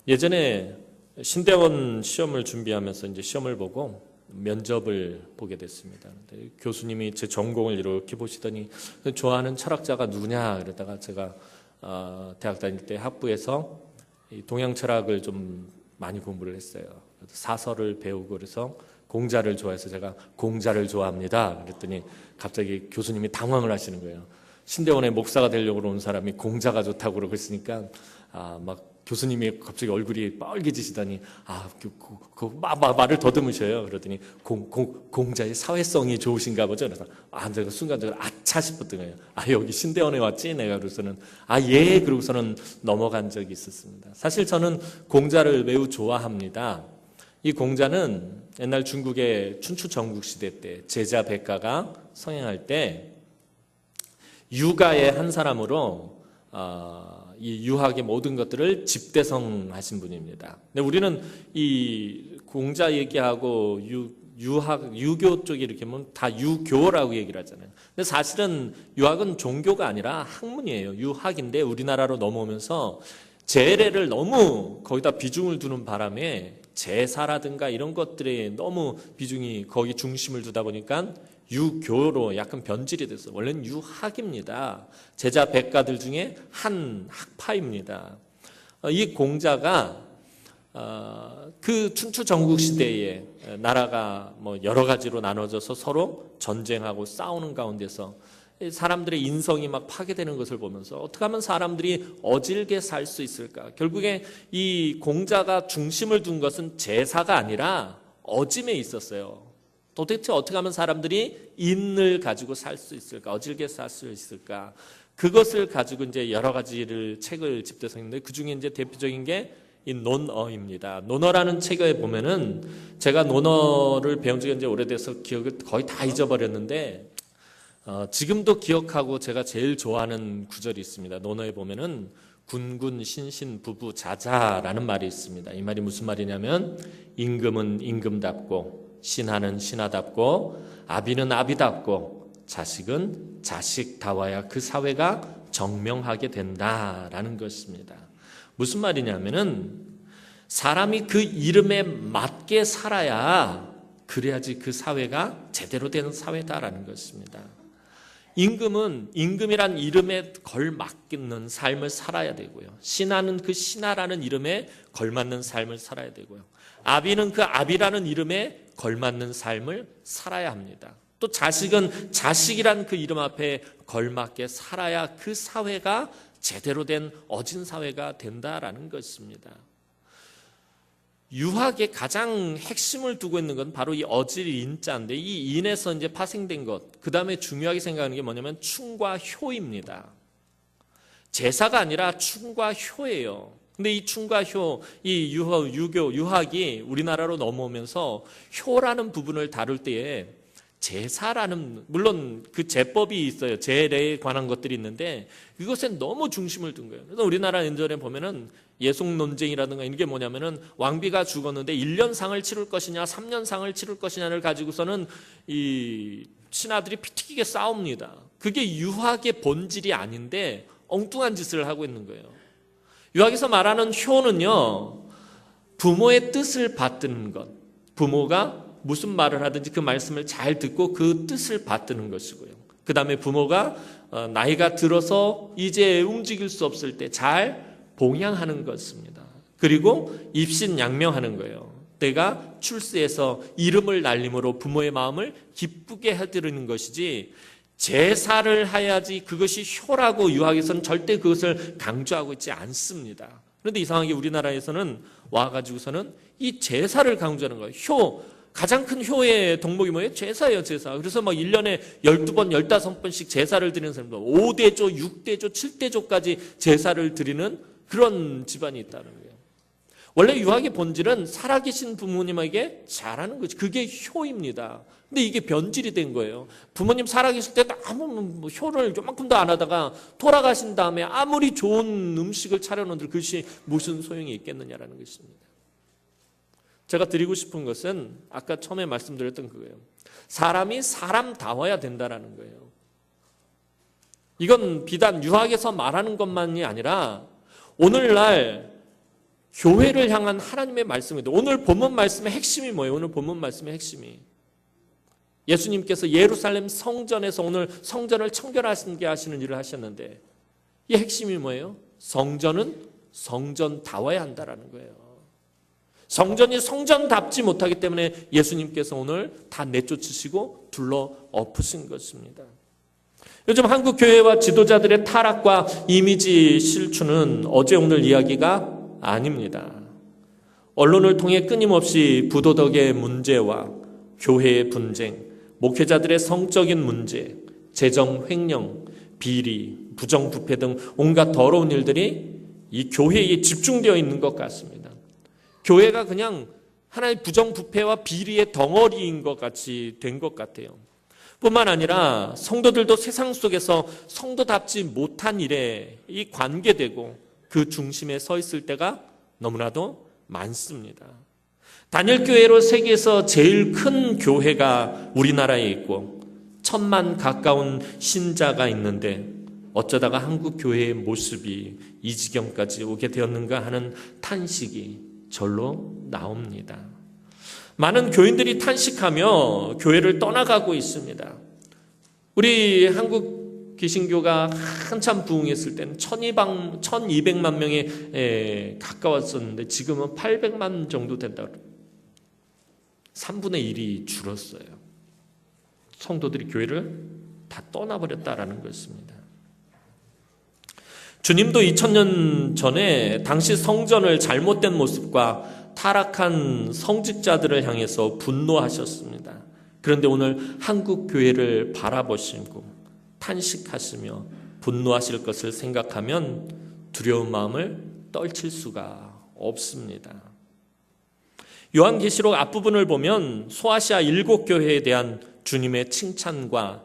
예전에 신대원 시험을 준비하면서 이제 시험을 보고 면접을 보게 됐습니다. 근데 교수님이 제 전공을 이렇게 보시더니 좋아하는 철학자가 누구냐 그러다가 제가 대학 다닐 때 학부에서 동양 철학을 좀 많이 공부를 했어요. 사설을 배우고 그래서 공자를 좋아해서 제가 공자를 좋아합니다. 그랬더니 갑자기 교수님이 당황을 하시는 거예요. 신대원의 목사가 되려고 온 사람이 공자가 좋다고 그러고 있으니까 막 교수님이 갑자기 얼굴이 빨개지시더니 말을 더듬으셔요. 그러더니 공자의 사회성이 좋으신가 보죠. 그래서 내가 순간적으로 아차 싶었던 거예요. 여기 신대원에 왔지? 내가 그래서는 예 그러고서는 넘어간 적이 있었습니다. 사실 저는 공자를 매우 좋아합니다. 이 공자는 옛날 중국의 춘추 전국시대 때 제자 백가가 성행할 때 유가의 한 사람으로 이 유학의 모든 것들을 집대성하신 분입니다. 근데 우리는 이 공자 얘기하고 유교 쪽이 이렇게 보면 다 유교라고 얘기를 하잖아요. 근데 사실은 유학은 종교가 아니라 학문이에요. 유학인데 우리나라로 넘어오면서 제례를 너무 거기다 비중을 두는 바람에 제사라든가 이런 것들에 너무 비중이 거기 중심을 두다 보니까 유교로 약간 변질이 됐어요. 원래는 유학입니다. 제자 백가들 중에 한 학파입니다. 이 공자가 그 춘추 전국 시대에 나라가 뭐 여러 가지로 나눠져서 서로 전쟁하고 싸우는 가운데서 사람들의 인성이 막 파괴되는 것을 보면서 어떻게 하면 사람들이 어질게 살 수 있을까? 결국에 이 공자가 중심을 둔 것은 제사가 아니라 어짐에 있었어요. 도대체 어떻게 하면 사람들이 인을 가지고 살 수 있을까? 어질게 살 수 있을까? 그것을 가지고 이제 여러 가지를 책을 집대성했는데 그 중에 이제 대표적인 게 이 논어입니다. 논어라는 책에 보면은 제가 논어를 배운 지가 이제 오래돼서 기억을 거의 다 잊어버렸는데 지금도 기억하고 제가 제일 좋아하는 구절이 있습니다. 논어에 보면은 군군 신신 부부 자자라는 말이 있습니다. 이 말이 무슨 말이냐면 임금은 임금답고 신하는 신하답고 아비는 아비답고 자식은 자식다워야 그 사회가 정명하게 된다라는 것입니다. 무슨 말이냐면은 사람이 그 이름에 맞게 살아야 그래야지 그 사회가 제대로 된 사회다라는 것입니다. 임금은 임금이란 이름에 걸맞는 삶을 살아야 되고요. 신하는 그 신하라는 이름에 걸맞는 삶을 살아야 되고요. 아비는 그 아비라는 이름에 걸맞는 삶을 살아야 합니다. 또 자식은 자식이란 그 이름 앞에 걸맞게 살아야 그 사회가 제대로 된 어진 사회가 된다라는 것입니다. 유학의 가장 핵심을 두고 있는 건 바로 이 어질 인자인데 이 인에서 이제 파생된 것, 그 다음에 중요하게 생각하는 게 뭐냐면 충과 효입니다. 제사가 아니라 충과 효예요. 근데 이 충과 효, 이 유학이 우리나라로 넘어오면서 효라는 부분을 다룰 때에 제사라는, 물론 그 제법이 있어요. 제례에 관한 것들이 있는데 이것에 너무 중심을 둔 거예요. 그래서 우리나라 예전에 보면은 예속 논쟁이라든가 이게 뭐냐면은 왕비가 죽었는데 1년 상을 치를 것이냐 3년 상을 치를 것이냐를 가지고서는 이 신하들이 피튀기게 싸웁니다. 그게 유학의 본질이 아닌데 엉뚱한 짓을 하고 있는 거예요. 유학에서 말하는 효는요, 부모의 뜻을 받드는 것, 부모가 무슨 말을 하든지 그 말씀을 잘 듣고 그 뜻을 받드는 것이고요. 그 다음에 부모가 나이가 들어서 이제 움직일 수 없을 때 잘 봉양하는 것입니다. 그리고 입신양명하는 거예요. 내가 출세해서 이름을 날림으로 부모의 마음을 기쁘게 해드리는 것이지 제사를 해야지 그것이 효라고 유학에서는 절대 그것을 강조하고 있지 않습니다. 그런데 이상하게 우리나라에서는 와가지고서는 이 제사를 강조하는 거예요. 효, 가장 큰 효의 덕목이 뭐예요? 제사예요, 제사. 그래서 막 1년에 12번, 15번씩 제사를 드리는 사람들, 5대조, 6대조, 7대조까지 제사를 드리는 그런 집안이 있다는 거예요. 원래 유학의 본질은 살아계신 부모님에게 잘하는 거지. 그게 효입니다. 근데 이게 변질이 된 거예요. 부모님 살아계실 때 아무 효를 요만큼도 안 하다가 돌아가신 다음에 아무리 좋은 음식을 차려놓은들 그것이 무슨 소용이 있겠느냐라는 것입니다. 제가 드리고 싶은 것은 아까 처음에 말씀드렸던 그거예요. 사람이 사람다워야 된다는 거예요. 이건 비단 유학에서 말하는 것만이 아니라 오늘날 교회를 향한 하나님의 말씀입니다. 오늘 본문 말씀의 핵심이 뭐예요? 오늘 본문 말씀의 핵심이 예수님께서 예루살렘 성전에서 오늘 성전을 청결하게 하시는 일을 하셨는데 이 핵심이 뭐예요? 성전은 성전다워야 한다라는 거예요. 성전이 성전답지 못하기 때문에 예수님께서 오늘 다 내쫓으시고 둘러 엎으신 것입니다. 요즘 한국 교회와 지도자들의 타락과 이미지 실추는 어제 오늘 이야기가 아닙니다. 언론을 통해 끊임없이 부도덕의 문제와 교회의 분쟁, 목회자들의 성적인 문제, 재정 횡령, 비리, 부정부패 등 온갖 더러운 일들이 이 교회에 집중되어 있는 것 같습니다. 교회가 그냥 하나의 부정부패와 비리의 덩어리인 것 같이 된 것 같아요. 뿐만 아니라 성도들도 세상 속에서 성도답지 못한 일에 이 관계되고 그 중심에 서 있을 때가 너무나도 많습니다. 단일교회로 세계에서 제일 큰 교회가 우리나라에 있고 1,000만 가까운 신자가 있는데 어쩌다가 한국 교회의 모습이 이 지경까지 오게 되었는가 하는 탄식이 절로 나옵니다. 많은 교인들이 탄식하며 교회를 떠나가고 있습니다. 우리 한국 개신교가 한참 부흥했을 때는 1200만 명에 가까웠었는데 지금은 800만 정도 된다. 3분의 1이 줄었어요. 성도들이 교회를 다 떠나버렸다라는 것입니다. 주님도 2000년 전에 당시 성전을 잘못된 모습과 타락한 성직자들을 향해서 분노하셨습니다. 그런데 오늘 한국 교회를 바라보시고 탄식하시며 분노하실 것을 생각하면 두려운 마음을 떨칠 수가 없습니다. 요한계시록 앞부분을 보면 소아시아 7교회에 대한 주님의 칭찬과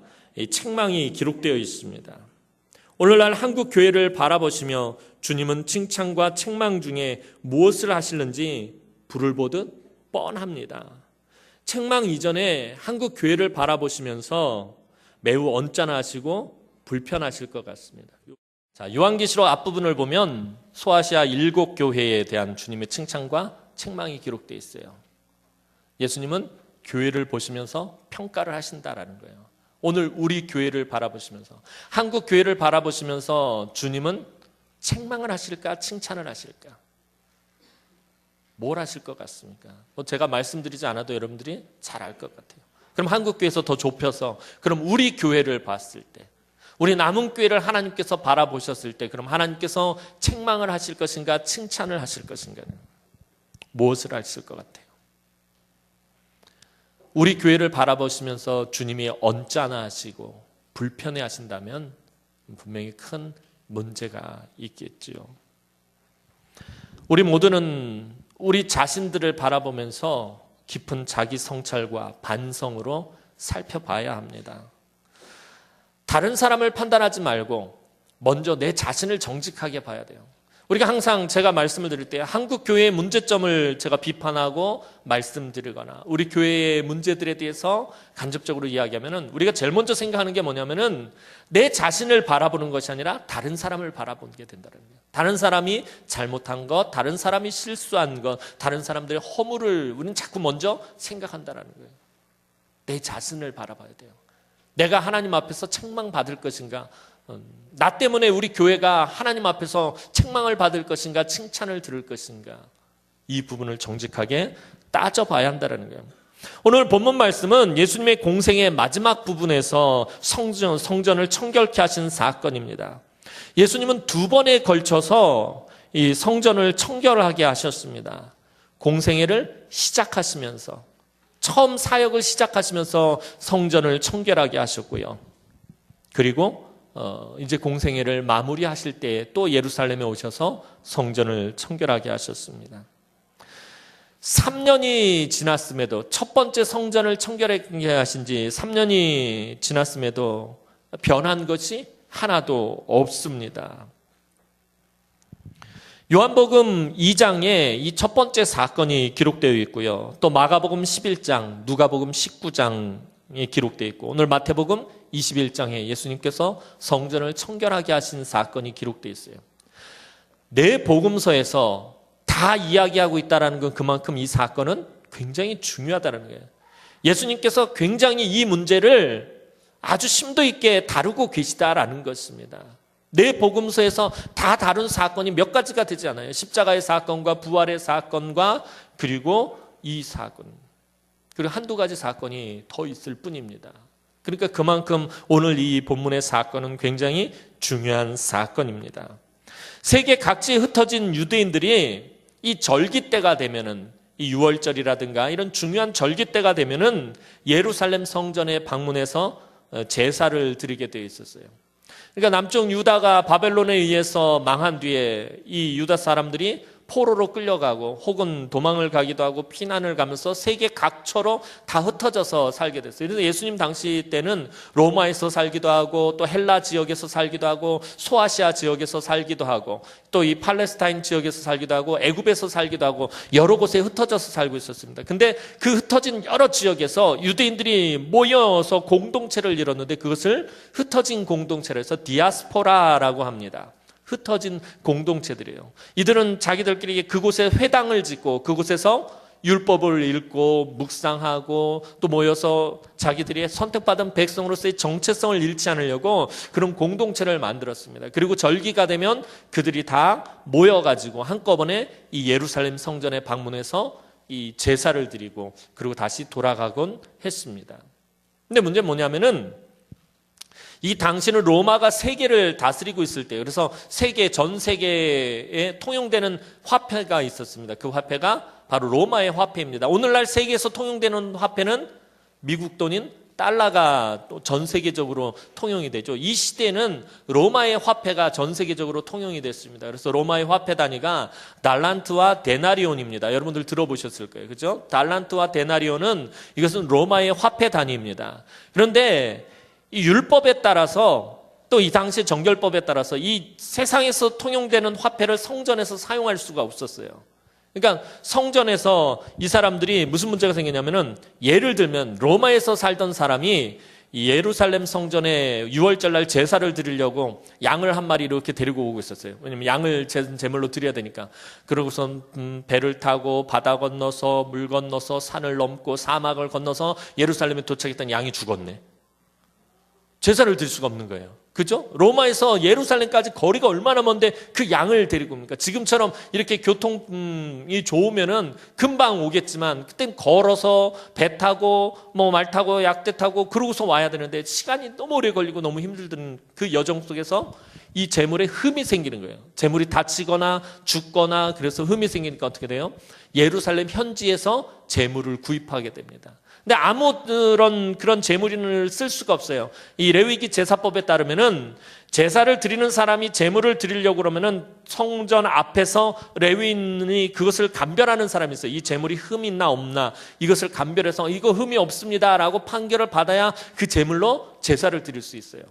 책망이 기록되어 있습니다. 오늘날 한국 교회를 바라보시며 주님은 칭찬과 책망 중에 무엇을 하시는지 불을 보듯 뻔합니다. 책망 이전에 한국 교회를 바라보시면서 매우 언짢아하시고 불편하실 것 같습니다. 자, 요한계시록 앞부분을 보면 소아시아 7교회에 대한 주님의 칭찬과 책망이 기록되어 있어요. 예수님은 교회를 보시면서 평가를 하신다라는 거예요. 오늘 우리 교회를 바라보시면서 한국 교회를 바라보시면서 주님은 책망을 하실까 칭찬을 하실까? 뭘 하실 것 같습니까? 제가 말씀드리지 않아도 여러분들이 잘 알 것 같아요. 그럼 한국 교회에서 더 좁혀서 그럼 우리 교회를 봤을 때 우리 남은 교회를 하나님께서 바라보셨을 때 그럼 하나님께서 책망을 하실 것인가 칭찬을 하실 것인가? 무엇을 하실 것 같아요? 우리 교회를 바라보시면서 주님이 언짢아하시고 불편해하신다면 분명히 큰 문제가 있겠지요. 우리 모두는 우리 자신들을 바라보면서 깊은 자기 성찰과 반성으로 살펴봐야 합니다. 다른 사람을 판단하지 말고 먼저 내 자신을 정직하게 봐야 돼요. 우리가 항상 제가 말씀을 드릴 때 한국 교회의 문제점을 제가 비판하고 말씀드리거나 우리 교회의 문제들에 대해서 간접적으로 이야기하면은 우리가 제일 먼저 생각하는 게 뭐냐면은 내 자신을 바라보는 것이 아니라 다른 사람을 바라보는 게 된다는 거예요. 다른 사람이 잘못한 것, 다른 사람이 실수한 것, 다른 사람들의 허물을 우리는 자꾸 먼저 생각한다는 거예요. 내 자신을 바라봐야 돼요. 내가 하나님 앞에서 책망받을 것인가? 나 때문에 우리 교회가 하나님 앞에서 책망을 받을 것인가 칭찬을 들을 것인가 이 부분을 정직하게 따져봐야 한다는 거예요. 오늘 본문 말씀은 예수님의 공생의 마지막 부분에서 성전을 청결케 하신 사건입니다. 예수님은 2번에 걸쳐서 이 성전을 청결하게 하셨습니다. 공생애를 시작하시면서 처음 사역을 시작하시면서 성전을 청결하게 하셨고요. 그리고 이제 공생애를 마무리하실 때 또 예루살렘에 오셔서 성전을 청결하게 하셨습니다. 3년이 지났음에도 첫 번째 성전을 청결하게 하신 지 3년이 지났음에도 변한 것이 하나도 없습니다. 요한복음 2장에 이 첫 번째 사건이 기록되어 있고요. 또 마가복음 11장, 누가복음 19장에 기록되어 있고 오늘 마태복음 21장에 예수님께서 성전을 청결하게 하신 사건이 기록되어 있어요. 네 복음서에서 다 다 이야기하고 있다는 건 그만큼 이 사건은 굉장히 중요하다는 거예요. 예수님께서 굉장히 이 문제를 아주 심도 있게 다루고 계시다라는 것입니다. 네 복음서에서 다 다룬 사건이 몇 가지가 되지 않아요. 십자가의 사건과 부활의 사건과 그리고 이 사건, 그리고 한두 가지 사건이 더 있을 뿐입니다. 그러니까 그만큼 오늘 이 본문의 사건은 굉장히 중요한 사건입니다. 세계 각지에 흩어진 유대인들이 이 절기 때가 되면은, 이 유월절이라든가 이런 중요한 절기 때가 되면은 예루살렘 성전에 방문해서 제사를 드리게 되어 있었어요. 그러니까 남쪽 유다가 바벨론에 의해서 망한 뒤에 이 유다 사람들이 포로로 끌려가고 혹은 도망을 가기도 하고 피난을 가면서 세계 각처로 다 흩어져서 살게 됐어요. 그래서 예수님 당시 때는 로마에서 살기도 하고 또 헬라 지역에서 살기도 하고 소아시아 지역에서 살기도 하고 또 이 팔레스타인 지역에서 살기도 하고 애굽에서 살기도 하고 여러 곳에 흩어져서 살고 있었습니다. 근데 그 흩어진 여러 지역에서 유대인들이 모여서 공동체를 이뤘는데 그것을 흩어진 공동체로 해서 디아스포라라고 합니다. 흩어진 공동체들이에요. 이들은 자기들끼리 그곳에 회당을 짓고 그곳에서 율법을 읽고 묵상하고 또 모여서 자기들이 선택받은 백성으로서의 정체성을 잃지 않으려고 그런 공동체를 만들었습니다. 그리고 절기가 되면 그들이 다 모여가지고 한꺼번에 이 예루살렘 성전에 방문해서 이 제사를 드리고 그리고 다시 돌아가곤 했습니다. 근데 문제는 뭐냐면은 이 당시는 로마가 세계를 다스리고 있을 때, 그래서 전 세계에 통용되는 화폐가 있었습니다. 그 화폐가 바로 로마의 화폐입니다. 오늘날 세계에서 통용되는 화폐는 미국 돈인 달러가 또 전 세계적으로 통용이 되죠. 이 시대는 로마의 화폐가 전 세계적으로 통용이 됐습니다. 그래서 로마의 화폐 단위가 달란트와 데나리온입니다. 여러분들 들어보셨을 거예요. 그죠? 달란트와 데나리온은 이것은 로마의 화폐 단위입니다. 그런데 이 율법에 따라서 또 이 당시 정결법에 따라서 이 세상에서 통용되는 화폐를 성전에서 사용할 수가 없었어요. 그러니까 성전에서 이 사람들이 무슨 문제가 생기냐면은 예를 들면 로마에서 살던 사람이 이 예루살렘 성전에 유월절날 제사를 드리려고 양을 한 마리 이렇게 데리고 오고 있었어요. 왜냐면 양을 제물로 드려야 되니까. 그러고선 배를 타고 바다 건너서 물 건너서 산을 넘고 사막을 건너서 예루살렘에 도착했던 양이 죽었네. 제사를 드릴 수가 없는 거예요. 그죠? 로마에서 예루살렘까지 거리가 얼마나 먼데 그 양을 데리고 옵니까? 지금처럼 이렇게 교통이 좋으면은 금방 오겠지만 그땐 걸어서 배 타고 뭐 말 타고 약대 타고 그러고서 와야 되는데 시간이 너무 오래 걸리고 너무 힘들던 그 여정 속에서 이 재물에 흠이 생기는 거예요. 재물이 다치거나 죽거나 그래서 흠이 생기니까 어떻게 돼요? 예루살렘 현지에서 재물을 구입하게 됩니다. 근데 아무런 그런 제물인을 쓸 수가 없어요. 이 레위기 제사법에 따르면은 제사를 드리는 사람이 제물을 드리려고 그러면은 성전 앞에서 레위인이 그것을 감별하는 사람이 있어요. 이 제물이 흠이 있나 없나 이것을 감별해서 이거 흠이 없습니다라고 판결을 받아야 그 제물로 제사를 드릴 수 있어요.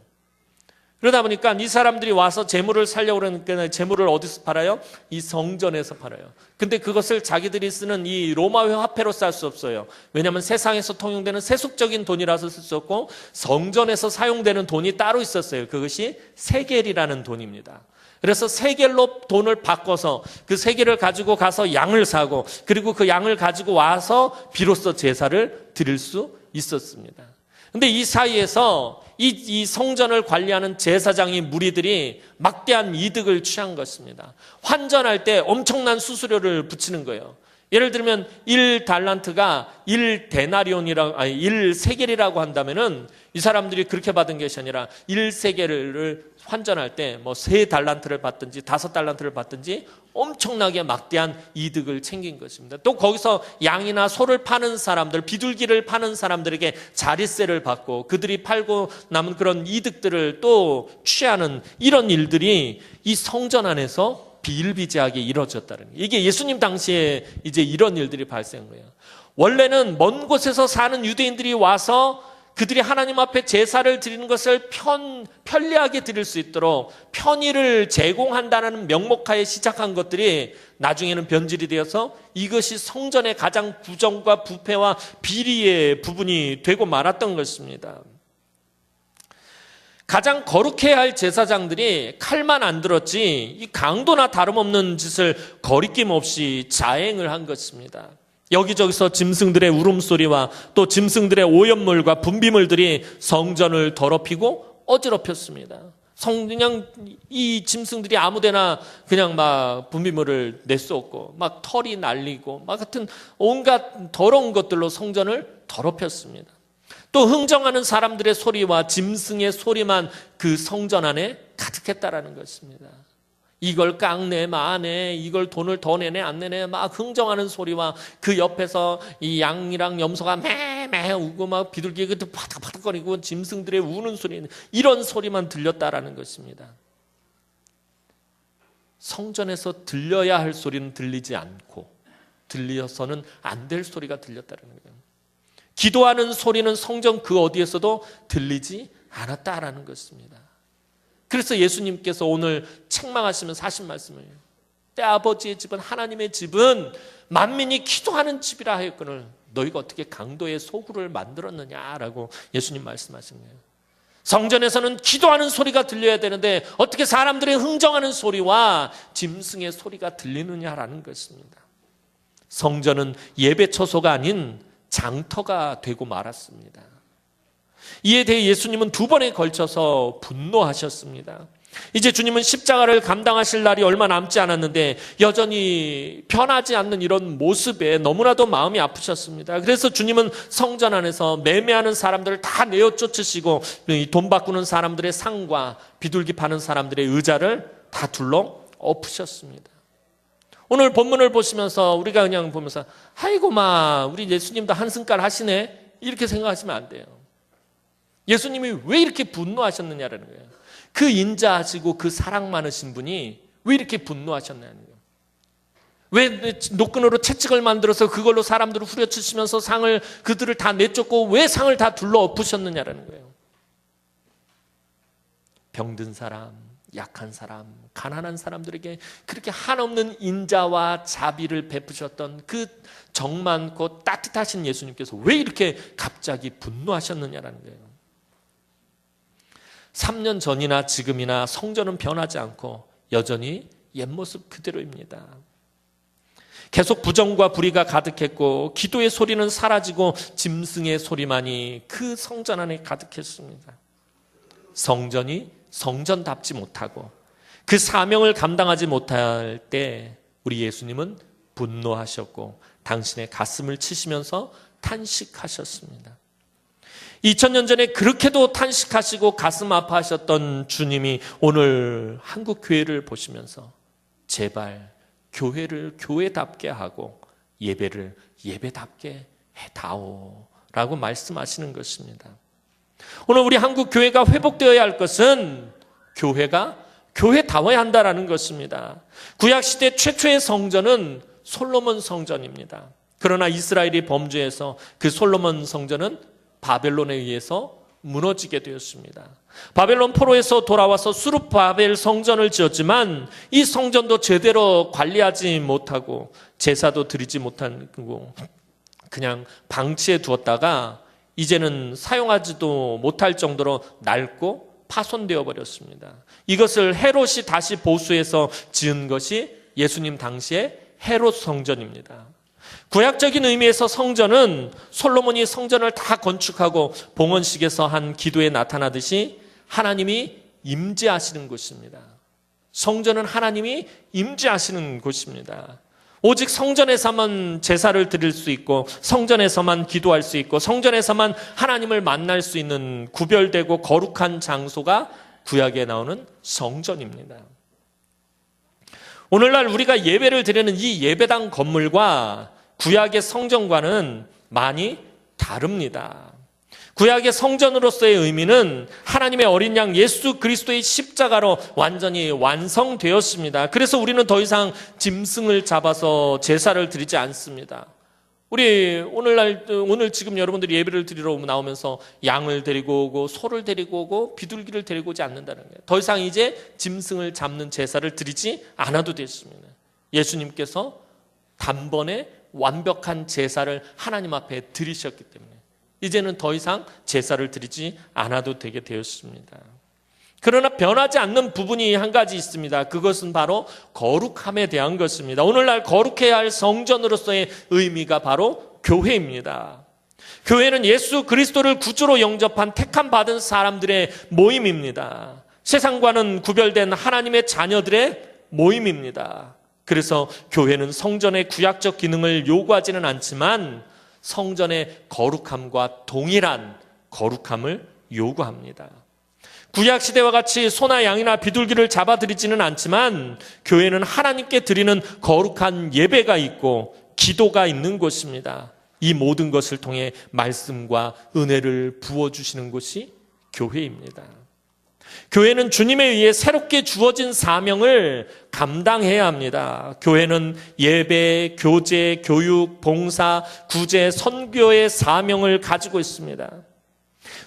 그러다 보니까 이 사람들이 와서 재물을 살려고 그러니까 재물을 어디서 팔아요? 이 성전에서 팔아요. 근데 그것을 자기들이 쓰는 이 로마의 화폐로 쌀 수 없어요. 왜냐하면 세상에서 통용되는 세속적인 돈이라서 쓸 수 없고 성전에서 사용되는 돈이 따로 있었어요. 그것이 세겔이라는 돈입니다. 그래서 세겔로 돈을 바꿔서 그 세겔을 가지고 가서 양을 사고 그리고 그 양을 가지고 와서 비로소 제사를 드릴 수 있었습니다. 근데 이 사이에서 이 성전을 관리하는 제사장의 무리들이 막대한 이득을 취한 것입니다. 환전할 때 엄청난 수수료를 붙이는 거예요. 예를 들면 1달란트가 1세겔이라고 한다면은 이 사람들이 그렇게 받은 것이 아니라 1세겔을 환전할 때 뭐 3달란트를 받든지 5달란트를 받든지 엄청나게 막대한 이득을 챙긴 것입니다. 또 거기서 양이나 소를 파는 사람들, 비둘기를 파는 사람들에게 자릿세를 받고 그들이 팔고 남은 그런 이득들을 또 취하는 이런 일들이 이 성전 안에서 비일비재하게 이루어졌다는 거예요. 이게 예수님 당시에 이제 이런 일들이 발생한 거예요. 원래는 먼 곳에서 사는 유대인들이 와서 그들이 하나님 앞에 제사를 드리는 것을 편리하게 드릴 수 있도록 편의를 제공한다는 명목하에 시작한 것들이 나중에는 변질이 되어서 이것이 성전의 가장 부정과 부패와 비리의 부분이 되고 말았던 것입니다. 가장 거룩해야 할 제사장들이 칼만 안 들었지 이 강도나 다름없는 짓을 거리낌 없이 자행을 한 것입니다. 여기저기서 짐승들의 울음소리와 또 짐승들의 오염물과 분비물들이 성전을 더럽히고 어지럽혔습니다. 그냥 이 짐승들이 아무데나 그냥 막 분비물을 내쏟고 막 털이 날리고 막 같은 온갖 더러운 것들로 성전을 더럽혔습니다. 또 흥정하는 사람들의 소리와 짐승의 소리만 그 성전 안에 가득했다라는 것입니다. 이걸 깎네 마네, 이걸 돈을 더 내네 안 내네 막 흥정하는 소리와 그 옆에서 이 양이랑 염소가 매매 우고 막 비둘기가 바닥바닥거리고 짐승들의 우는 소리, 이런 소리만 들렸다라는 것입니다. 성전에서 들려야 할 소리는 들리지 않고 들려서는 안 될 소리가 들렸다는 거예요. 기도하는 소리는 성전 그 어디에서도 들리지 않았다라는 것입니다. 그래서 예수님께서 오늘 책망하시면서 하신 말씀을, 내 아버지의 집은, 하나님의 집은 만민이 기도하는 집이라 하였거늘 너희가 어떻게 강도의 소굴을 만들었느냐라고 예수님 말씀하신 거예요. 성전에서는 기도하는 소리가 들려야 되는데 어떻게 사람들의 흥정하는 소리와 짐승의 소리가 들리느냐라는 것입니다. 성전은 예배 처소가 아닌 장터가 되고 말았습니다. 이에 대해 예수님은 두 번에 걸쳐서 분노하셨습니다. 이제 주님은 십자가를 감당하실 날이 얼마 남지 않았는데 여전히 변하지 않는 이런 모습에 너무나도 마음이 아프셨습니다. 그래서 주님은 성전 안에서 매매하는 사람들을 다 내어 쫓으시고 돈 바꾸는 사람들의 상과 비둘기 파는 사람들의 의자를 다 둘러 엎으셨습니다. 오늘 본문을 보시면서 우리가 그냥 보면서 아이고 마 우리 예수님도 한승깔 하시네 이렇게 생각하시면 안 돼요. 예수님이 왜 이렇게 분노하셨느냐라는 거예요. 그 인자하시고 그 사랑 많으신 분이 왜 이렇게 분노하셨냐는 거예요. 왜 노끈으로 채찍을 만들어서 그걸로 사람들을 후려치시면서 상을 그들을 다 내쫓고 왜 상을 다 둘러 엎으셨느냐라는 거예요. 병든 사람, 약한 사람, 가난한 사람들에게 그렇게 한없는 인자와 자비를 베푸셨던 그 정 많고 따뜻하신 예수님께서 왜 이렇게 갑자기 분노하셨느냐라는 거예요. 3년 전이나 지금이나 성전은 변하지 않고 여전히 옛 모습 그대로입니다. 계속 부정과 불의가 가득했고 기도의 소리는 사라지고 짐승의 소리만이 그 성전 안에 가득했습니다. 성전이 성전답지 못하고 그 사명을 감당하지 못할 때 우리 예수님은 분노하셨고 당신의 가슴을 치시면서 탄식하셨습니다. 2000년 전에 그렇게도 탄식하시고 가슴 아파하셨던 주님이 오늘 한국 교회를 보시면서 제발 교회를 교회답게 하고 예배를 예배답게 해다오 라고 말씀하시는 것입니다. 오늘 우리 한국 교회가 회복되어야 할 것은 교회가 교회다워야 한다는 것입니다. 구약시대 최초의 성전은 솔로몬 성전입니다. 그러나 이스라엘이 범죄해서 그 솔로몬 성전은 바벨론에 의해서 무너지게 되었습니다. 바벨론 포로에서 돌아와서 수룹바벨 성전을 지었지만 이 성전도 제대로 관리하지 못하고 제사도 드리지 못하고 그냥 방치해 두었다가 이제는 사용하지도 못할 정도로 낡고 파손되어 버렸습니다. 이것을 헤롯이 다시 보수해서 지은 것이 예수님 당시의 헤롯 성전입니다. 구약적인 의미에서 성전은 솔로몬이 성전을 다 건축하고 봉헌식에서 한 기도에 나타나듯이 하나님이 임재하시는 곳입니다. 성전은 하나님이 임재하시는 곳입니다. 오직 성전에서만 제사를 드릴 수 있고 성전에서만 기도할 수 있고 성전에서만 하나님을 만날 수 있는 구별되고 거룩한 장소가 구약에 나오는 성전입니다. 오늘날 우리가 예배를 드리는 이 예배당 건물과 구약의 성전과는 많이 다릅니다. 구약의 성전으로서의 의미는 하나님의 어린 양 예수 그리스도의 십자가로 완전히 완성되었습니다. 그래서 우리는 더 이상 짐승을 잡아서 제사를 드리지 않습니다. 우리 오늘 지금 여러분들이 예배를 드리러 나오면서 양을 데리고 오고 소를 데리고 오고 비둘기를 데리고 오지 않는다는 거예요. 더 이상 이제 짐승을 잡는 제사를 드리지 않아도 됐습니다. 예수님께서 단번에 완벽한 제사를 하나님 앞에 드리셨기 때문에 이제는 더 이상 제사를 드리지 않아도 되게 되었습니다. 그러나 변하지 않는 부분이 한 가지 있습니다. 그것은 바로 거룩함에 대한 것입니다. 오늘날 거룩해야 할 성전으로서의 의미가 바로 교회입니다. 교회는 예수 그리스도를 구주로 영접한 택함 받은 사람들의 모임입니다. 세상과는 구별된 하나님의 자녀들의 모임입니다. 그래서 교회는 성전의 구약적 기능을 요구하지는 않지만 성전의 거룩함과 동일한 거룩함을 요구합니다. 구약시대와 같이 소나 양이나 비둘기를 잡아드리지는 않지만 교회는 하나님께 드리는 거룩한 예배가 있고 기도가 있는 곳입니다. 이 모든 것을 통해 말씀과 은혜를 부어주시는 곳이 교회입니다. 교회는 주님에 의해 새롭게 주어진 사명을 감당해야 합니다. 교회는 예배, 교제, 교육, 봉사, 구제, 선교의 사명을 가지고 있습니다.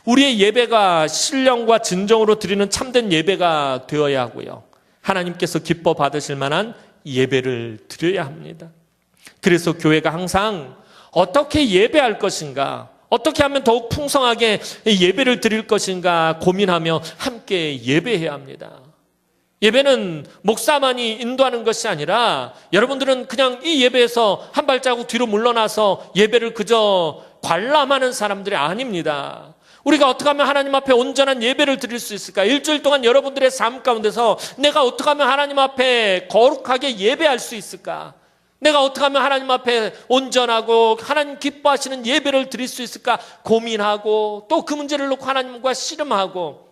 우리의 예배가 신령과 진정으로 드리는 참된 예배가 되어야 하고요. 하나님께서 기뻐 받으실 만한 예배를 드려야 합니다. 그래서 교회가 항상 어떻게 예배할 것인가, 어떻게 하면 더욱 풍성하게 예배를 드릴 것인가 고민하며 함께 예배해야 합니다. 예배는 목사만이 인도하는 것이 아니라 여러분들은 그냥 이 예배에서 한 발자국 뒤로 물러나서 예배를 그저 관람하는 사람들이 아닙니다. 우리가 어떻게 하면 하나님 앞에 온전한 예배를 드릴 수 있을까? 일주일 동안 여러분들의 삶 가운데서 내가 어떻게 하면 하나님 앞에 거룩하게 예배할 수 있을까? 내가 어떻게 하면 하나님 앞에 온전하고 하나님 기뻐하시는 예배를 드릴 수 있을까 고민하고 또 그 문제를 놓고 하나님과 씨름하고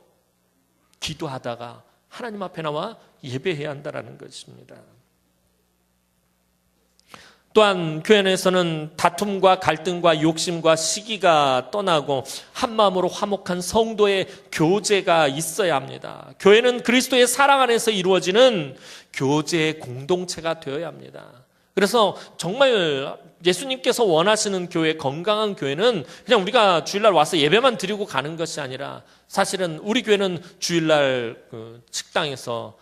기도하다가 하나님 앞에 나와 예배해야 한다는 것입니다. 또한 교회 내에서는 다툼과 갈등과 욕심과 시기가 떠나고 한마음으로 화목한 성도의 교제가 있어야 합니다. 교회는 그리스도의 사랑 안에서 이루어지는 교제의 공동체가 되어야 합니다. 그래서 정말 예수님께서 원하시는 교회, 건강한 교회는 그냥 우리가 주일날 와서 예배만 드리고 가는 것이 아니라 사실은 우리 교회는 주일날 식당에서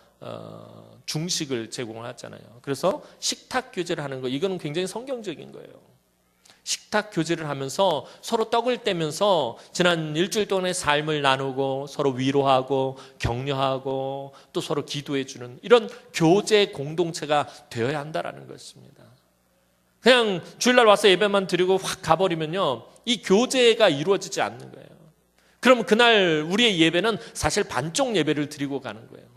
중식을 제공하잖아요. 그래서 식탁 교제를 하는 거, 이거는 굉장히 성경적인 거예요. 식탁 교제를 하면서 서로 떡을 떼면서 지난 일주일 동안의 삶을 나누고 서로 위로하고 격려하고 또 서로 기도해 주는 이런 교제 공동체가 되어야 한다는 것입니다. 그냥 주일날 와서 예배만 드리고 확 가버리면요, 이 교제가 이루어지지 않는 거예요. 그럼 그날 우리의 예배는 사실 반쪽 예배를 드리고 가는 거예요.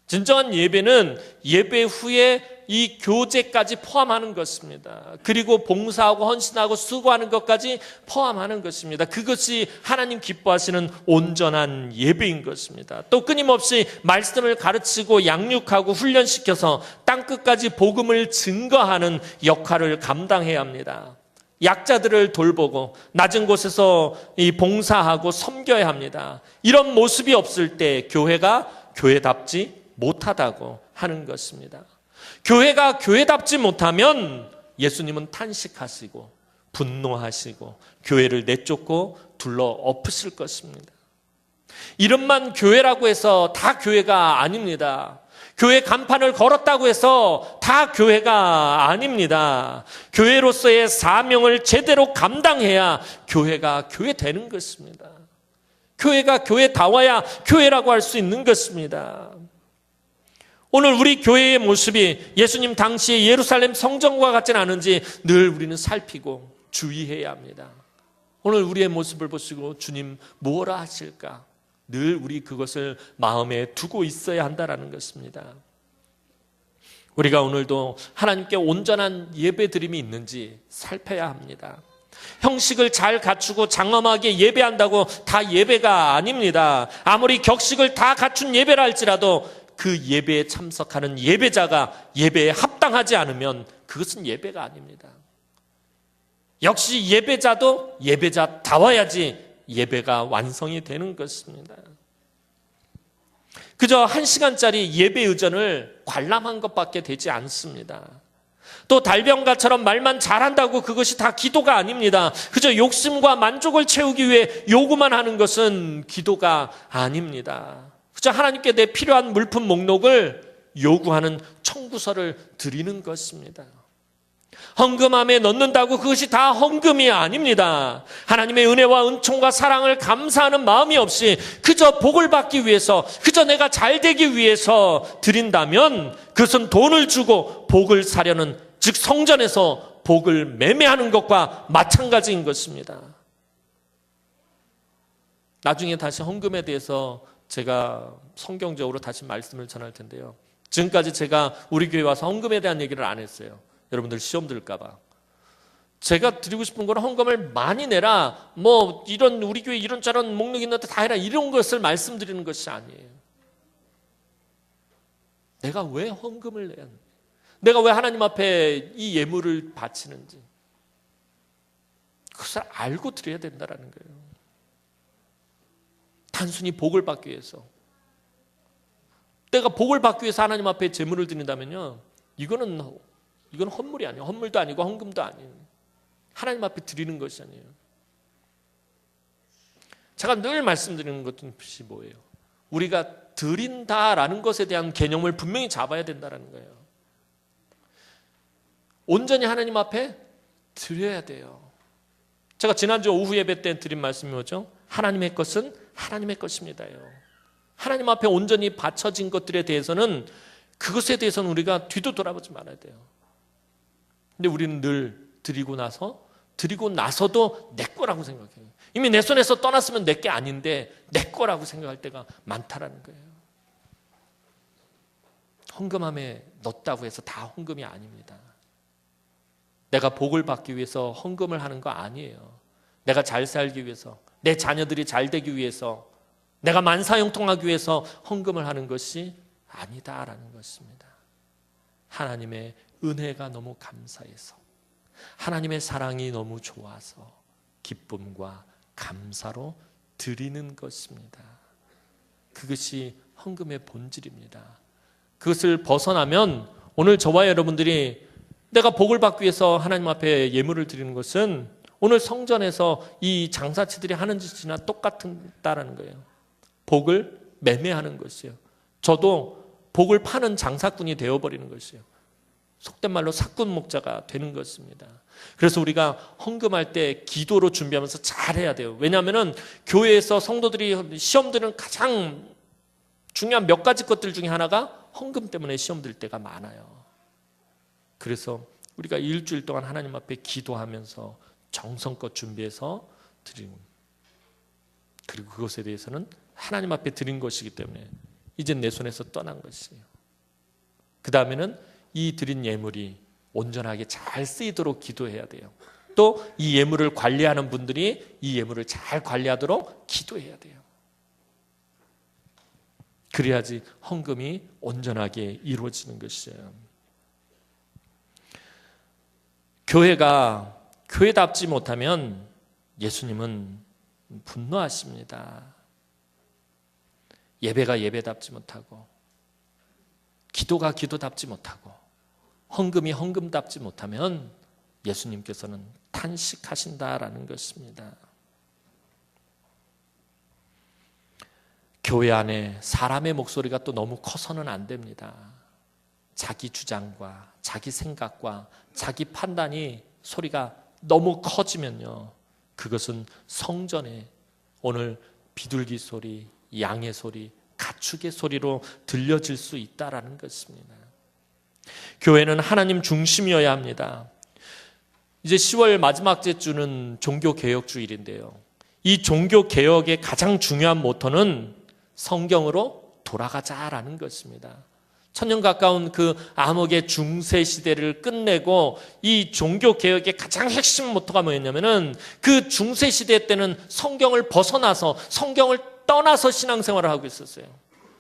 진정한 예배는 예배 후에 이 교제까지 포함하는 것입니다. 그리고 봉사하고 헌신하고 수고하는 것까지 포함하는 것입니다. 그것이 하나님 기뻐하시는 온전한 예배인 것입니다. 또 끊임없이 말씀을 가르치고 양육하고 훈련시켜서 땅끝까지 복음을 증거하는 역할을 감당해야 합니다. 약자들을 돌보고 낮은 곳에서 이 봉사하고 섬겨야 합니다. 이런 모습이 없을 때 교회가 교회답지 못하다고 하는 것입니다. 교회가 교회답지 못하면 예수님은 탄식하시고 분노하시고 교회를 내쫓고 둘러 엎으실 것입니다. 이름만 교회라고 해서 다 교회가 아닙니다. 교회 간판을 걸었다고 해서 다 교회가 아닙니다. 교회로서의 사명을 제대로 감당해야 교회가 교회 되는 것입니다. 교회가 교회다워야 교회라고 할 수 있는 것입니다. 오늘 우리 교회의 모습이 예수님 당시의 예루살렘 성전과 같지는 않은지 늘 우리는 살피고 주의해야 합니다. 오늘 우리의 모습을 보시고 주님 뭐라 하실까? 늘 우리 그것을 마음에 두고 있어야 한다는 것입니다. 우리가 오늘도 하나님께 온전한 예배드림이 있는지 살펴야 합니다. 형식을 잘 갖추고 장엄하게 예배한다고 다 예배가 아닙니다. 아무리 격식을 다 갖춘 예배라 할지라도 그 예배에 참석하는 예배자가 예배에 합당하지 않으면 그것은 예배가 아닙니다. 역시 예배자도 예배자다워야지 예배가 완성이 되는 것입니다. 그저 1시간짜리 예배 의전을 관람한 것밖에 되지 않습니다. 또 달병가처럼 말만 잘한다고 그것이 다 기도가 아닙니다. 그저 욕심과 만족을 채우기 위해 요구만 하는 것은 기도가 아닙니다. 그저 하나님께 내 필요한 물품 목록을 요구하는 청구서를 드리는 것입니다. 헌금함에 넣는다고 그것이 다 헌금이 아닙니다. 하나님의 은혜와 은총과 사랑을 감사하는 마음이 없이 그저 복을 받기 위해서, 그저 내가 잘 되기 위해서 드린다면 그것은 돈을 주고 복을 사려는, 즉 성전에서 복을 매매하는 것과 마찬가지인 것입니다. 나중에 다시 헌금에 대해서 제가 성경적으로 다시 말씀을 전할 텐데요. 지금까지 제가 우리 교회 와서 헌금에 대한 얘기를 안 했어요. 여러분들 시험 들까 봐. 제가 드리고 싶은 건 헌금을 많이 내라, 뭐 이런 우리 교회 이런저런 목록 있는데 다 해라, 이런 것을 말씀드리는 것이 아니에요. 내가 왜 헌금을 내야 하는지, 내가 왜 하나님 앞에 이 예물을 바치는지 그것을 알고 드려야 된다는 거예요. 단순히 복을 받기 위해서, 내가 복을 받기 위해서 하나님 앞에 제물을 드린다면요, 이건 헌물이 아니에요. 헌물도 아니고 헌금도 아니에요. 하나님 앞에 드리는 것이 아니에요. 제가 늘 말씀드리는 것이 뭐예요? 우리가 드린다라는 것에 대한 개념을 분명히 잡아야 된다는 거예요. 온전히 하나님 앞에 드려야 돼요. 제가 지난주 오후 예배 때 드린 말씀이 뭐죠? 하나님의 것은 하나님의 것입니다요. 하나님 앞에 온전히 바쳐진 것들에 대해서는, 그것에 대해서는 우리가 뒤도 돌아보지 말아야 돼요. 근데 우리는 늘 드리고 나서도 내 거라고 생각해요. 이미 내 손에서 떠났으면 내 게 아닌데 내 거라고 생각할 때가 많다라는 거예요. 헌금함에 넣었다고 해서 다 헌금이 아닙니다. 내가 복을 받기 위해서 헌금을 하는 거 아니에요. 내가 잘 살기 위해서, 내 자녀들이 잘 되기 위해서, 내가 만사형통하기 위해서 헌금을 하는 것이 아니다라는 것입니다. 하나님의 은혜가 너무 감사해서, 하나님의 사랑이 너무 좋아서 기쁨과 감사로 드리는 것입니다. 그것이 헌금의 본질입니다. 그것을 벗어나면 오늘 저와 여러분들이 내가 복을 받기 위해서 하나님 앞에 예물을 드리는 것은 오늘 성전에서 이 장사치들이 하는 짓이나 똑같다라는 거예요. 복을 매매하는 것이에요. 저도 복을 파는 장사꾼이 되어버리는 것이에요. 속된 말로 사꾼 목자가 되는 것입니다. 그래서 우리가 헌금할 때 기도로 준비하면서 잘해야 돼요. 왜냐하면 교회에서 성도들이 시험 드는 가장 중요한 몇 가지 것들 중에 하나가 헌금 때문에 시험 들 때가 많아요. 그래서 우리가 일주일 동안 하나님 앞에 기도하면서 정성껏 준비해서 드리는, 그리고 그것에 대해서는 하나님 앞에 드린 것이기 때문에 이제 내 손에서 떠난 것이에요. 그 다음에는 이 드린 예물이 온전하게 잘 쓰이도록 기도해야 돼요. 또 이 예물을 관리하는 분들이 이 예물을 잘 관리하도록 기도해야 돼요. 그래야지 헌금이 온전하게 이루어지는 것이에요. 교회가 교회답지 못하면 예수님은 분노하십니다. 예배가 예배답지 못하고, 기도가 기도답지 못하고, 헌금이 헌금답지 못하면 예수님께서는 탄식하신다라는 것입니다. 교회 안에 사람의 목소리가 또 너무 커서는 안 됩니다. 자기 주장과 자기 생각과 자기 판단이 소리가 너무 커지면요, 그것은 성전에 오늘 비둘기 소리, 양의 소리, 가축의 소리로 들려질 수 있다라는 것입니다. 교회는 하나님 중심이어야 합니다. 이제 10월 마지막 주는 종교개혁주일인데요, 이 종교개혁의 가장 중요한 모토는 성경으로 돌아가자라는 것입니다. 1000년 가까운 그 암흑의 중세 시대를 끝내고 이 종교개혁의 가장 핵심 모토가 뭐였냐면은, 그 중세 시대 때는 성경을 벗어나서, 성경을 떠나서 신앙생활을 하고 있었어요.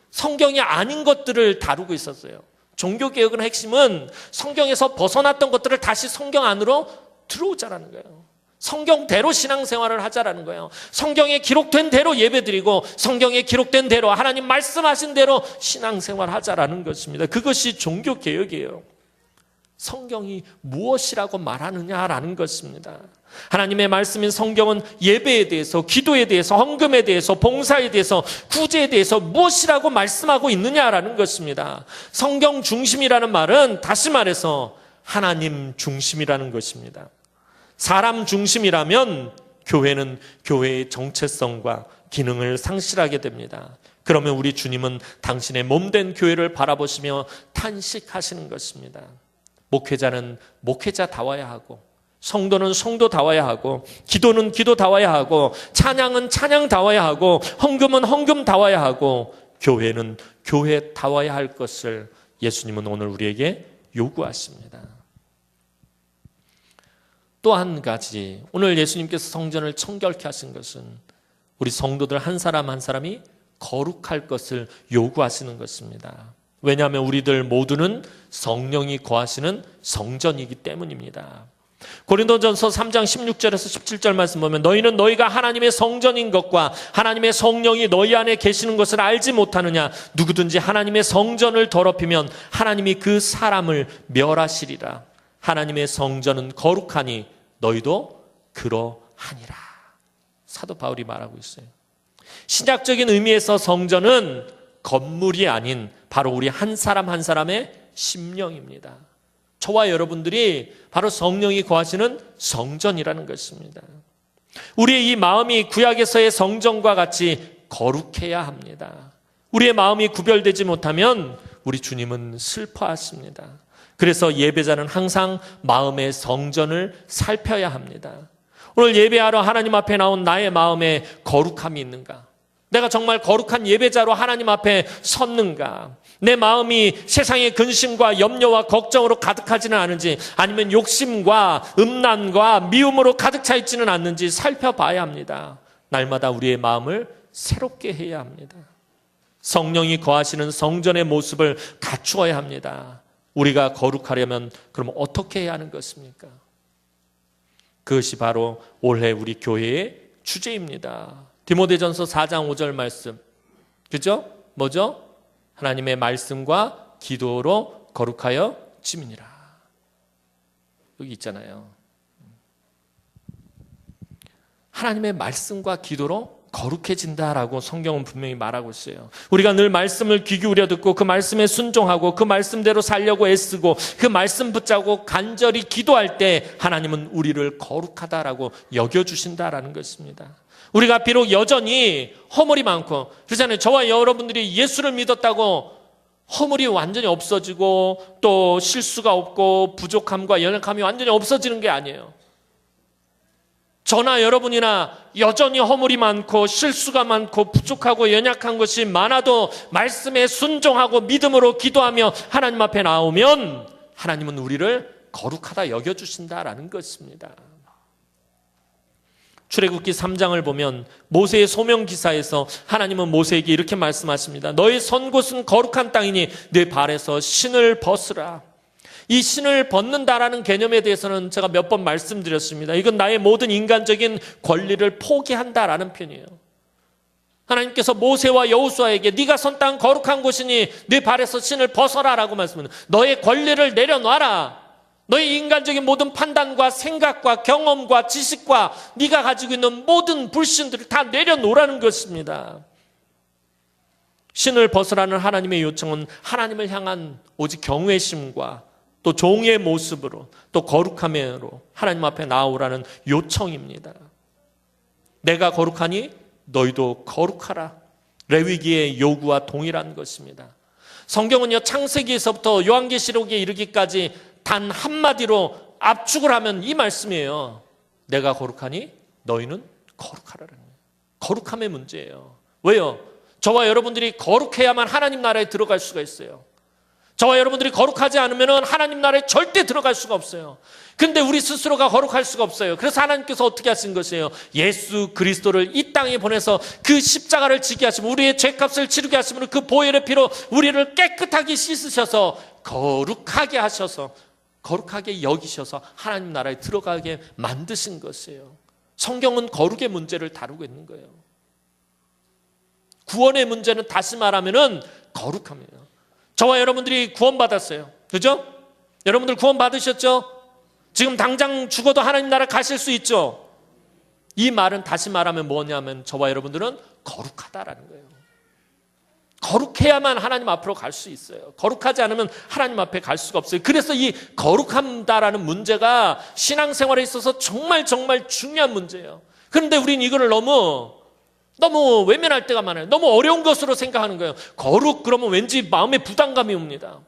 성경이 아닌 것들을 다루고 있었어요. 종교개혁의 핵심은 성경에서 벗어났던 것들을 다시 성경 안으로 들어오자라는 거예요. 성경대로 신앙생활을 하자라는 거예요. 성경에 기록된 대로 예배드리고, 성경에 기록된 대로 하나님 말씀하신 대로 신앙생활 하자라는 것입니다. 그것이 종교개혁이에요. 성경이 무엇이라고 말하느냐라는 것입니다. 하나님의 말씀인 성경은 예배에 대해서, 기도에 대해서, 헌금에 대해서, 봉사에 대해서, 구제에 대해서 무엇이라고 말씀하고 있느냐라는 것입니다. 성경 중심이라는 말은 다시 말해서 하나님 중심이라는 것입니다. 사람 중심이라면 교회는 교회의 정체성과 기능을 상실하게 됩니다. 그러면 우리 주님은 당신의 몸된 교회를 바라보시며 탄식하시는 것입니다. 목회자는 목회자다워야 하고, 성도는 성도다워야 하고, 기도는 기도다워야 하고, 찬양은 찬양다워야 하고, 헌금은 헌금다워야 하고, 교회는 교회다워야 할 것을 예수님은 오늘 우리에게 요구하십니다. 또 한 가지, 오늘 예수님께서 성전을 청결케 하신 것은 우리 성도들 한 사람 한 사람이 거룩할 것을 요구하시는 것입니다. 왜냐하면 우리들 모두는 성령이 거하시는 성전이기 때문입니다. 고린도전서 3장 16절에서 17절 말씀 보면 너희는 너희가 하나님의 성전인 것과 하나님의 성령이 너희 안에 계시는 것을 알지 못하느냐. 누구든지 하나님의 성전을 더럽히면 하나님이 그 사람을 멸하시리라. 하나님의 성전은 거룩하니 너희도 그러하니라. 사도 바울이 말하고 있어요. 신약적인 의미에서 성전은 건물이 아닌 바로 우리 한 사람 한 사람의 심령입니다. 저와 여러분들이 바로 성령이 거하시는 성전이라는 것입니다. 우리의 이 마음이 구약에서의 성전과 같이 거룩해야 합니다. 우리의 마음이 구별되지 못하면 우리 주님은 슬퍼하십니다. 그래서 예배자는 항상 마음의 성전을 살펴야 합니다. 오늘 예배하러 하나님 앞에 나온 나의 마음에 거룩함이 있는가? 내가 정말 거룩한 예배자로 하나님 앞에 섰는가? 내 마음이 세상의 근심과 염려와 걱정으로 가득하지는 않은지, 아니면 욕심과 음란과 미움으로 가득 차 있지는 않는지 살펴봐야 합니다. 날마다 우리의 마음을 새롭게 해야 합니다. 성령이 거하시는 성전의 모습을 갖추어야 합니다. 우리가 거룩하려면 그럼 어떻게 해야 하는 것입니까? 그것이 바로 올해 우리 교회의 주제입니다. 디모데전서 4장 5절 말씀. 그죠? 뭐죠? 하나님의 말씀과 기도로 거룩하여 지민이라. 여기 있잖아요. 하나님의 말씀과 기도로 거룩해진다라고 성경은 분명히 말하고 있어요. 우리가 늘 말씀을 귀 기울여 듣고 그 말씀에 순종하고 그 말씀대로 살려고 애쓰고 그 말씀 붙잡고 간절히 기도할 때 하나님은 우리를 거룩하다라고 여겨주신다라는 것입니다. 우리가 비록 여전히 허물이 많고, 그렇잖아요. 저와 여러분들이 예수를 믿었다고 허물이 완전히 없어지고 또 실수가 없고 부족함과 연약함이 완전히 없어지는 게 아니에요. 저나 여러분이나 여전히 허물이 많고 실수가 많고 부족하고 연약한 것이 많아도 말씀에 순종하고 믿음으로 기도하며 하나님 앞에 나오면 하나님은 우리를 거룩하다 여겨주신다라는 것입니다. 출애굽기 3장을 보면 모세의 소명기사에서 하나님은 모세에게 이렇게 말씀하십니다. 너의 선 곳은 거룩한 땅이니 내 발에서 신을 벗으라. 이 신을 벗는다라는 개념에 대해서는 제가 몇 번 말씀드렸습니다. 이건 나의 모든 인간적인 권리를 포기한다라는 표현이에요. 하나님께서 모세와 여호수아에게 네가 선 땅 거룩한 곳이니 네 발에서 신을 벗어라라고 말씀합니다. 너의 권리를 내려놔라. 너의 인간적인 모든 판단과 생각과 경험과 지식과 네가 가지고 있는 모든 불신들을 다 내려놓으라는 것입니다. 신을 벗으라는 하나님의 요청은 하나님을 향한 오직 경외심과 또 종의 모습으로 또 거룩함으로 하나님 앞에 나오라는 요청입니다. 내가 거룩하니 너희도 거룩하라. 레위기의 요구와 동일한 것입니다. 성경은요, 창세기에서부터 요한계시록에 이르기까지 단 한마디로 압축을 하면 이 말씀이에요. 내가 거룩하니 너희는 거룩하라는 거예요. 거룩함의 문제예요. 왜요? 저와 여러분들이 거룩해야만 하나님 나라에 들어갈 수가 있어요. 저와 여러분들이 거룩하지 않으면 하나님 나라에 절대 들어갈 수가 없어요. 근데 우리 스스로가 거룩할 수가 없어요. 그래서 하나님께서 어떻게 하신 것이에요? 예수 그리스도를 이 땅에 보내서 그 십자가를 지게 하시고 우리의 죄값을 치르게 하시면 그 보혈의 피로 우리를 깨끗하게 씻으셔서 거룩하게 하셔서 거룩하게 여기셔서 하나님 나라에 들어가게 만드신 것이에요. 성경은 거룩의 문제를 다루고 있는 거예요. 구원의 문제는 다시 말하면은 거룩함이에요. 저와 여러분들이 구원받았어요. 그죠? 여러분들 구원받으셨죠? 지금 당장 죽어도 하나님 나라 가실 수 있죠? 이 말은 다시 말하면 뭐냐면 저와 여러분들은 거룩하다라는 거예요. 거룩해야만 하나님 앞으로 갈 수 있어요. 거룩하지 않으면 하나님 앞에 갈 수가 없어요. 그래서 이 거룩함다라는 문제가 신앙생활에 있어서 정말 중요한 문제예요. 그런데 우린 이거를 너무 외면할 때가 많아요. 너무 어려운 것으로 생각하는 거예요. 거룩 그러면 왠지 마음에 부담감이 옵니다.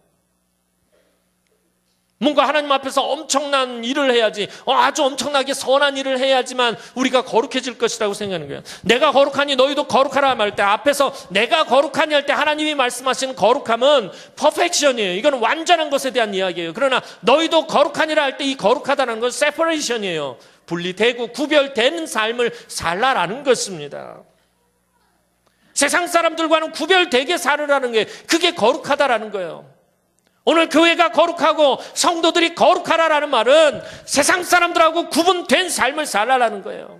뭔가 하나님 앞에서 엄청난 일을 해야지, 아주 엄청나게 선한 일을 해야지만 우리가 거룩해질 것이라고 생각하는 거예요. 내가 거룩하니 너희도 거룩하라 말 때 앞에서 내가 거룩하니 할 때 하나님이 말씀하시는 거룩함은 퍼펙션이에요. 이건 완전한 것에 대한 이야기예요. 그러나 너희도 거룩하니라 할 때 이 거룩하다는 건 세퍼레이션이에요. 분리되고 구별되는 삶을 살라라는 것입니다. 세상 사람들과는 구별되게 살으라는 게 그게 거룩하다라는 거예요. 오늘 교회가 거룩하고 성도들이 거룩하라라는 말은 세상 사람들하고 구분된 삶을 살라라는 거예요.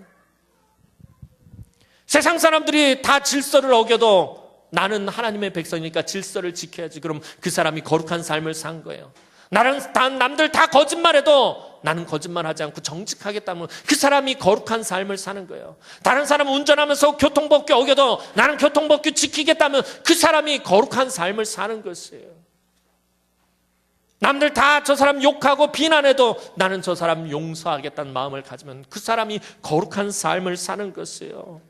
세상 사람들이 다 질서를 어겨도 나는 하나님의 백성이니까 질서를 지켜야지. 그럼 그 사람이 거룩한 삶을 산 거예요. 남들 다 거짓말해도 나는 거짓말하지 않고 정직하겠다면 그 사람이 거룩한 삶을 사는 거예요. 다른 사람은 운전하면서 교통법규 어겨도 나는 교통법규 지키겠다면 그 사람이 거룩한 삶을 사는 것이에요. 남들 다 저 사람 욕하고 비난해도 나는 저 사람 용서하겠다는 마음을 가지면 그 사람이 거룩한 삶을 사는 것이에요.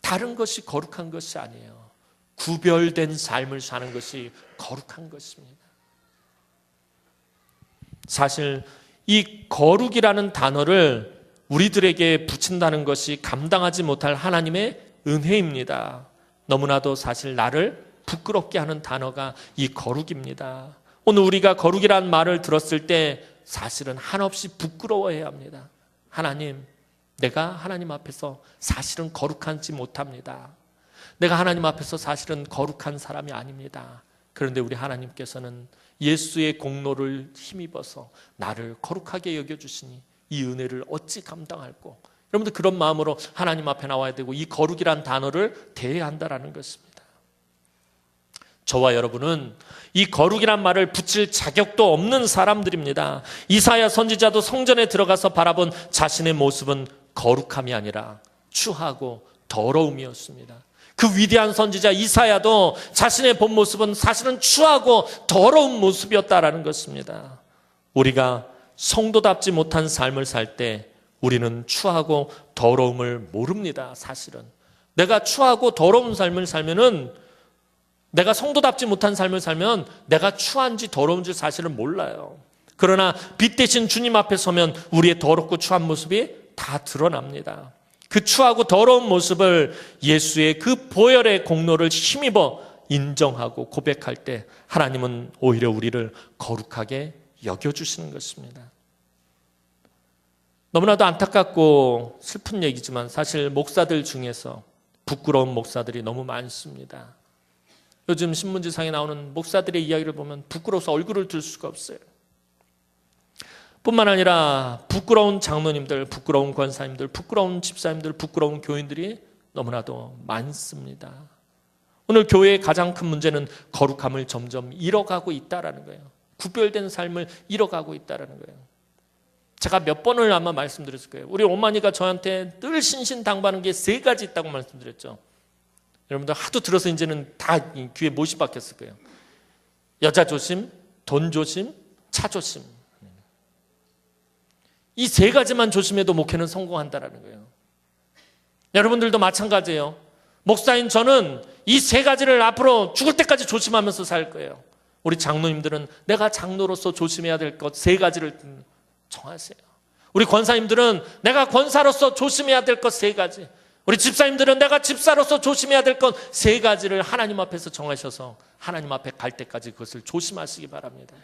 다른 것이 거룩한 것이 아니에요. 구별된 삶을 사는 것이 거룩한 것입니다. 사실 이 거룩이라는 단어를 우리들에게 붙인다는 것이 감당하지 못할 하나님의 은혜입니다. 너무나도 사실 나를 부끄럽게 하는 단어가 이 거룩입니다. 오늘 우리가 거룩이라는 말을 들었을 때 사실은 한없이 부끄러워해야 합니다. 하나님, 내가 하나님 앞에서 사실은 거룩하지 못합니다. 내가 하나님 앞에서 사실은 거룩한 사람이 아닙니다. 그런데 우리 하나님께서는 예수의 공로를 힘입어서 나를 거룩하게 여겨주시니 이 은혜를 어찌 감당할꼬. 여러분들 그런 마음으로 하나님 앞에 나와야 되고 이 거룩이란 단어를 대해야 한다는 것입니다. 저와 여러분은 이 거룩이란 말을 붙일 자격도 없는 사람들입니다. 이사야 선지자도 성전에 들어가서 바라본 자신의 모습은 거룩함이 아니라 추하고 더러움이었습니다. 그 위대한 선지자 이사야도 자신의 본 모습은 사실은 추하고 더러운 모습이었다라는 것입니다. 우리가 성도답지 못한 삶을 살 때 우리는 추하고 더러움을 모릅니다. 사실은 내가 추하고 더러운 삶을 살면은 내가 성도답지 못한 삶을 살면 내가 추한지 더러운지 사실은 몰라요. 그러나 빛 대신 주님 앞에 서면 우리의 더럽고 추한 모습이 다 드러납니다. 그 추하고 더러운 모습을 예수의 그 보혈의 공로를 힘입어 인정하고 고백할 때 하나님은 오히려 우리를 거룩하게 여겨주시는 것입니다. 너무나도 안타깝고 슬픈 얘기지만 사실 목사들 중에서 부끄러운 목사들이 너무 많습니다. 요즘 신문지상에 나오는 목사들의 이야기를 보면 부끄러워서 얼굴을 들 수가 없어요. 뿐만 아니라 부끄러운 장로님들, 부끄러운 권사님들, 부끄러운 집사님들, 부끄러운 교인들이 너무나도 많습니다. 오늘 교회의 가장 큰 문제는 거룩함을 점점 잃어가고 있다는 거예요. 구별된 삶을 잃어가고 있다는 거예요. 제가 몇 번을 아마 말씀드렸을 거예요. 우리 어머니가 저한테 늘 신신당부하는 게 3가지 있다고 말씀드렸죠. 여러분들 하도 들어서 이제는 다 귀에 못이 박혔을 거예요. 여자 조심, 돈 조심, 차 조심. 이 3가지만 조심해도 목회는 성공한다는 거예요. 여러분들도 마찬가지예요. 목사인 저는 이 3가지를 앞으로 죽을 때까지 조심하면서 살 거예요. 우리 장로님들은 내가 장로로서 조심해야 될 것 3가지를 정하세요. 우리 권사님들은 내가 권사로서 조심해야 될 것 3가지. 우리 집사님들은 내가 집사로서 조심해야 될 것 3가지를 하나님 앞에서 정하셔서 하나님 앞에 갈 때까지 그것을 조심하시기 바랍니다.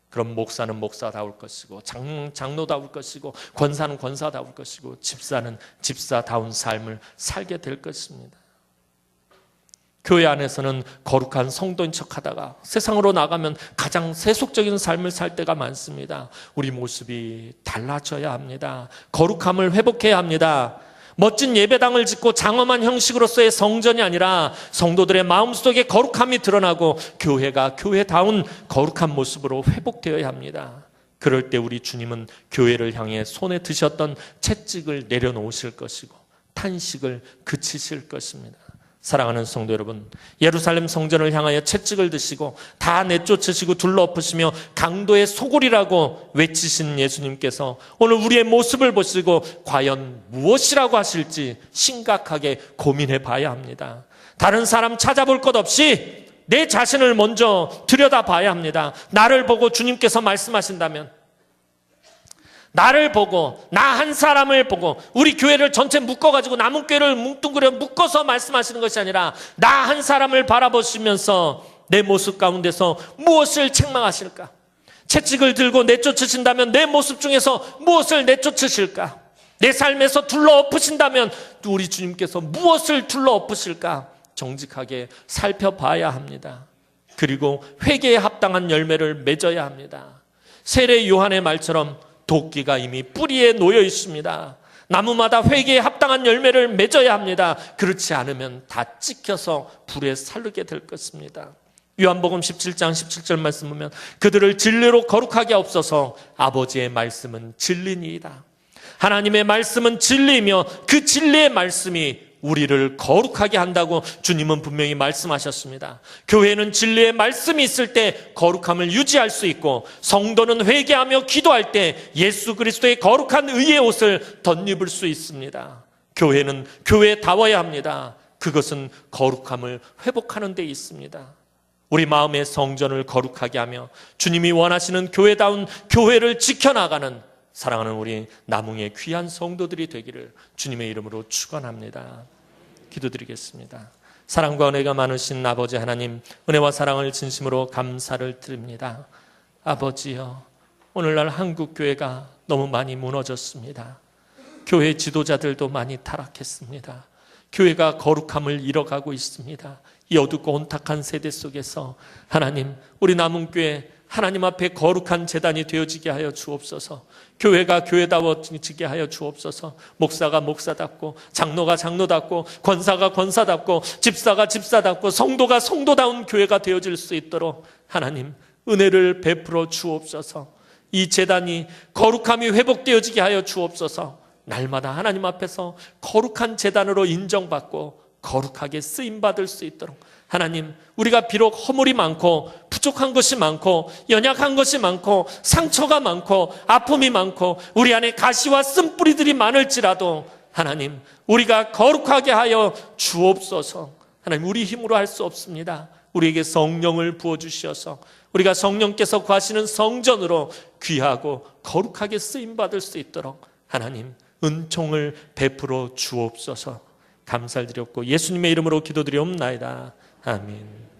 그럼 목사는 목사다울 것이고 장로다울 것이고 권사는 권사다울 것이고 집사는 집사다운 삶을 살게 될 것입니다. 교회 안에서는 거룩한 성도인 척하다가 세상으로 나가면 가장 세속적인 삶을 살 때가 많습니다. 우리 모습이 달라져야 합니다. 거룩함을 회복해야 합니다. 멋진 예배당을 짓고 장엄한 형식으로서의 성전이 아니라 성도들의 마음속에 거룩함이 드러나고 교회가 교회다운 거룩한 모습으로 회복되어야 합니다. 그럴 때 우리 주님은 교회를 향해 손에 드셨던 채찍을 내려놓으실 것이고 탄식을 그치실 것입니다. 사랑하는 성도 여러분, 예루살렘 성전을 향하여 채찍을 드시고 다 내쫓으시고 둘러엎으시며 강도의 소굴이라고 외치신 예수님께서 오늘 우리의 모습을 보시고 과연 무엇이라고 하실지 심각하게 고민해 봐야 합니다. 다른 사람 찾아볼 것 없이 내 자신을 먼저 들여다봐야 합니다. 나를 보고 주님께서 말씀하신다면, 나를 보고, 나 한 사람을 보고, 우리 교회를 전체 묶어가지고 남은 교회를 뭉뚱그려 묶어서 말씀하시는 것이 아니라 나 한 사람을 바라보시면서 내 모습 가운데서 무엇을 책망하실까? 채찍을 들고 내쫓으신다면 내 모습 중에서 무엇을 내쫓으실까? 내 삶에서 둘러엎으신다면 우리 주님께서 무엇을 둘러엎으실까? 정직하게 살펴봐야 합니다. 그리고 회개에 합당한 열매를 맺어야 합니다. 세례 요한의 말처럼 도끼가 이미 뿌리에 놓여 있습니다. 나무마다 회개에 합당한 열매를 맺어야 합니다. 그렇지 않으면 다 찍혀서 불에 사르게 될 것입니다. 요한복음 17장 17절 말씀 보면 그들을 진리로 거룩하게 하옵소서. 아버지의 말씀은 진리니이다. 하나님의 말씀은 진리이며 그 진리의 말씀이 우리를 거룩하게 한다고 주님은 분명히 말씀하셨습니다. 교회는 진리의 말씀이 있을 때 거룩함을 유지할 수 있고, 성도는 회개하며 기도할 때 예수 그리스도의 거룩한 의의 옷을 덧입을 수 있습니다. 교회는 교회다워야 합니다. 그것은 거룩함을 회복하는 데 있습니다. 우리 마음의 성전을 거룩하게 하며 주님이 원하시는 교회다운 교회를 지켜나가는 사랑하는 우리 남웅의 귀한 성도들이 되기를 주님의 이름으로 축원합니다. 기도드리겠습니다. 사랑과 은혜가 많으신 아버지 하나님, 은혜와 사랑을 진심으로 감사를 드립니다. 아버지여, 오늘날 한국교회가 너무 많이 무너졌습니다. 교회 지도자들도 많이 타락했습니다. 교회가 거룩함을 잃어가고 있습니다. 이 어둡고 혼탁한 세대 속에서 하나님, 우리 남은교회 하나님 앞에 거룩한 제단이 되어지게 하여 주옵소서. 교회가 교회다워지게 하여 주옵소서. 목사가 목사답고, 장로가 장로답고, 권사가 권사답고, 집사가 집사답고, 성도가 성도다운 교회가 되어질 수 있도록 하나님 은혜를 베풀어 주옵소서. 이 제단이 거룩함이 회복되어지게 하여 주옵소서. 날마다 하나님 앞에서 거룩한 제단으로 인정받고 거룩하게 쓰임받을 수 있도록 하나님, 우리가 비록 허물이 많고 부족한 것이 많고 연약한 것이 많고 상처가 많고 아픔이 많고 우리 안에 가시와 쓴뿌리들이 많을지라도 하나님, 우리가 거룩하게 하여 주옵소서. 하나님, 우리 힘으로 할 수 없습니다. 우리에게 성령을 부어주셔서 우리가 성령께서 구하시는 성전으로 귀하고 거룩하게 쓰임받을 수 있도록 하나님 은총을 베풀어 주옵소서. 감사를 드렸고 예수님의 이름으로 기도드리옵나이다. 아멘.